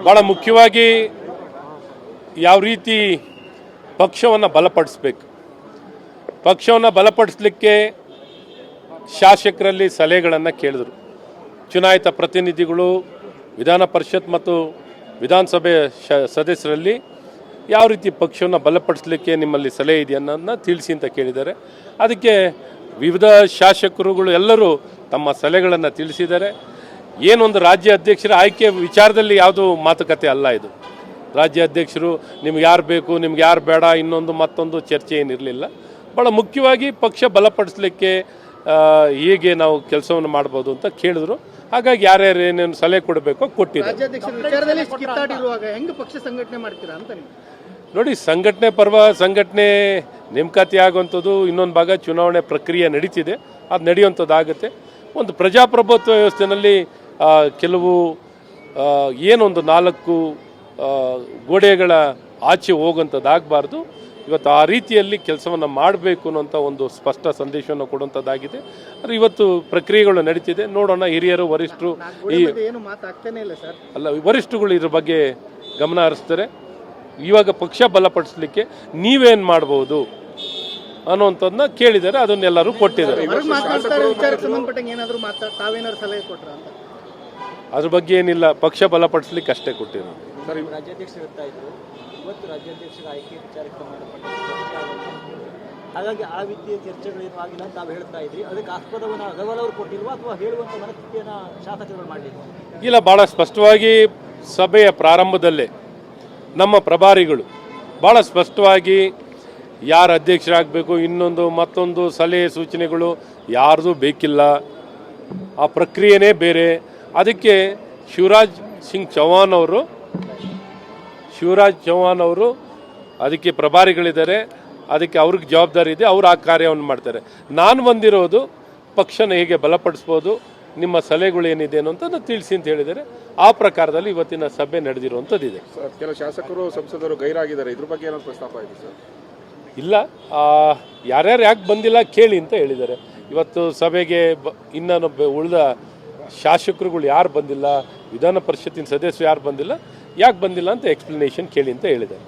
ಭಾಳ ಮುಖ್ಯವಾಗಿ ಯಾವ ರೀತಿ ಪಕ್ಷವನ್ನು ಬಲಪಡಿಸ್ಬೇಕು, ಪಕ್ಷವನ್ನು ಬಲಪಡಿಸಲಿಕ್ಕೆ ಶಾಸಕರಲ್ಲಿ ಸಲಹೆಗಳನ್ನು ಕೇಳಿದರು. ಚುನಾಯಿತ ಪ್ರತಿನಿಧಿಗಳು ವಿಧಾನ ಪರಿಷತ್ ಮತ್ತು ವಿಧಾನಸಭೆ ಸದಸ್ಯರಲ್ಲಿ ಯಾವ ರೀತಿ ಪಕ್ಷವನ್ನು ಬಲಪಡಿಸಲಿಕ್ಕೆ ನಿಮ್ಮಲ್ಲಿ ಸಲಹೆ ಇದೆ ಅನ್ನೋದನ್ನ ತಿಳಿಸಿ ಅಂತ ಕೇಳಿದ್ದಾರೆ. ಅದಕ್ಕೆ ವಿವಿಧ ಶಾಸಕರುಗಳು ಎಲ್ಲರೂ ತಮ್ಮ ಸಲಹೆಗಳನ್ನು ತಿಳಿಸಿದ್ದಾರೆ. ಏನೊಂದು ರಾಜ್ಯ ಅಧ್ಯಕ್ಷರ ಆಯ್ಕೆ ವಿಚಾರದಲ್ಲಿ ಯಾವುದು ಮಾತುಕತೆ ಅಲ್ಲ ಇದು. ರಾಜ್ಯ ಅಧ್ಯಕ್ಷರು ನಿಮ್ಗೆ ಯಾರು ಬೇಕು, ನಿಮ್ಗೆ ಯಾರು ಬೇಡ, ಇನ್ನೊಂದು ಮತ್ತೊಂದು ಚರ್ಚೆ ಏನಿರಲಿಲ್ಲ. ಭಾಳ ಮುಖ್ಯವಾಗಿ ಪಕ್ಷ ಬಲಪಡಿಸಲಿಕ್ಕೆ ಹೇಗೆ ನಾವು ಕೆಲಸವನ್ನು ಮಾಡ್ಬೋದು ಅಂತ ಕೇಳಿದ್ರು. ಹಾಗಾಗಿ ಯಾರ್ಯಾರು ಏನೇನು ಸಲಹೆ ಕೊಡಬೇಕೋ ಕೊಟ್ಟಿದ್ದಾರೆ. ನೋಡಿ, ಸಂಘಟನೆ ನೇಮಕಾತಿ ಆಗುವಂಥದ್ದು, ಇನ್ನೊಂದು ಭಾಗ ಚುನಾವಣೆ ಪ್ರಕ್ರಿಯೆ ನಡೀತಿದೆ, ಅದು ನಡೆಯುವಂಥದ್ದಾಗುತ್ತೆ. ಒಂದು ಪ್ರಜಾಪ್ರಭುತ್ವ ವ್ಯವಸ್ಥೆಯಲ್ಲಿ ಕೆಲವು ಏನೊಂದು 4 ಗೋಡೆಗಳ ಆಚೆ ಹೋಗುವಂಥದ್ದಾಗಬಾರ್ದು. ಇವತ್ತು ಆ ರೀತಿಯಲ್ಲಿ ಕೆಲಸವನ್ನು ಮಾಡಬೇಕು ಅನ್ನೋಂಥ ಒಂದು ಸ್ಪಷ್ಟ ಸಂದೇಶವನ್ನು ಕೊಡುವಂಥದ್ದಾಗಿದೆ. ಆದರೆ ಇವತ್ತು ಪ್ರಕ್ರಿಯೆಗಳು ನಡೀತಿದೆ, ನೋಡೋಣ. ಹಿರಿಯರು, ವರಿಷ್ಠರು ವರಿಷ್ಠರುಗಳು ಇದ್ರ ಬಗ್ಗೆ ಗಮನ ಹರಿಸ್ತಾರೆ. ಇವಾಗ ಪಕ್ಷ ಬಲಪಡಿಸಲಿಕ್ಕೆ ನೀವೇನು ಮಾಡ್ಬೋದು ಅನ್ನೋಂಥದ್ದನ್ನ ಕೇಳಿದ್ದಾರೆ, ಅದನ್ನೆಲ್ಲರೂ ಕೊಟ್ಟಿದ್ದಾರೆ. ಅದ್ರ ಬಗ್ಗೆ ಏನಿಲ್ಲ, ಪಕ್ಷ ಬಲಪಡಿಸ್ಲಿಕ್ಕೆ ಅಷ್ಟೇ ಕೊಟ್ಟಿರೋದು. ಹಾಗಾಗಿ ಆ ರೀತಿಯ ಚರ್ಚೆಗಳೇನು ಆಗಿಲ್ಲ ಅಂತ ತಾವು ಹೇಳ್ತಾ ಇದ್ರಿ. ಅದಕ್ಕೆ ಆಸ್ಪದವನ್ನು ಅಗವಲವರು ಕೊಟ್ಟಿಲ್ವಾ ಅಥವಾ ಹೇಳುವಂಥ ಮನಸ್ಥಿತಿಯನ್ನು ಶಾಸಕರುಗಳು ಮಾಡಲಿಲ್ಲ? ಇಲ್ಲ, ಭಾಳ ಸ್ಪಷ್ಟವಾಗಿ ಸಭೆಯ ಪ್ರಾರಂಭದಲ್ಲೇ ನಮ್ಮ ಪ್ರಭಾರಿಗಳು ಭಾಳ ಸ್ಪಷ್ಟವಾಗಿ ಯಾರು ಅಧ್ಯಕ್ಷರಾಗಬೇಕು, ಇನ್ನೊಂದು ಮತ್ತೊಂದು ಸಲಹೆ ಸೂಚನೆಗಳು ಯಾರ್ದು ಬೇಕಿಲ್ಲ, ಆ ಪ್ರಕ್ರಿಯೆನೇ ಬೇರೆ. ಅದಕ್ಕೆ ಶಿವರಾಜ್ ಚೌಹಾಣ್ ಅವರು ಅದಕ್ಕೆ ಪ್ರಭಾರಿಗಳಿದ್ದಾರೆ, ಅದಕ್ಕೆ ಅವ್ರಿಗೆ ಜವಾಬ್ದಾರಿ ಇದೆ, ಅವರು ಆ ಕಾರ್ಯವನ್ನು ಮಾಡ್ತಾರೆ. ನಾನು ಬಂದಿರೋದು ಪಕ್ಷನ ಹೇಗೆ ಬಲಪಡಿಸ್ಬೋದು, ನಿಮ್ಮ ಸಲಹೆಗಳು ಏನಿದೆ ಅಂತ ತಿಳಿಸಿ ಅಂತ ಹೇಳಿದ್ದಾರೆ. ಆ ಪ್ರಕಾರದಲ್ಲಿ ಇವತ್ತಿನ ಸಭೆ ನಡೆದಿರುವಂಥದ್ದಿದೆ. ಕೆಲವು ಶಾಸಕರು ಸಂಸದರು ಗೈರಾಗಿದ್ದಾರೆ, ಇದ್ರ ಬಗ್ಗೆ ಏನಾದ್ರು ಪ್ರಸ್ತಾಪ ಇದೆ ಸರ್? ಇಲ್ಲ, ಯಾರ್ಯಾರು ಯಾಕೆ ಬಂದಿಲ್ಲ ಕೇಳಿ ಅಂತ ಹೇಳಿದ್ದಾರೆ. ಇವತ್ತು ಸಭೆಗೆ ಇನ್ನೂ ಉಳಿದ ಶಾಸಕರುಗಳು ಯಾರು ಬಂದಿಲ್ಲ, ವಿಧಾನ ಪರಿಷತ್ತಿನ ಸದಸ್ಯರು ಯಾರು ಬಂದಿಲ್ಲ, ಯಾಕೆ ಬಂದಿಲ್ಲ ಅಂತ ಎಕ್ಸ್ಪ್ಲನೇಷನ್ ಕೇಳಿ ಅಂತ ಹೇಳಿದ್ದಾರೆ.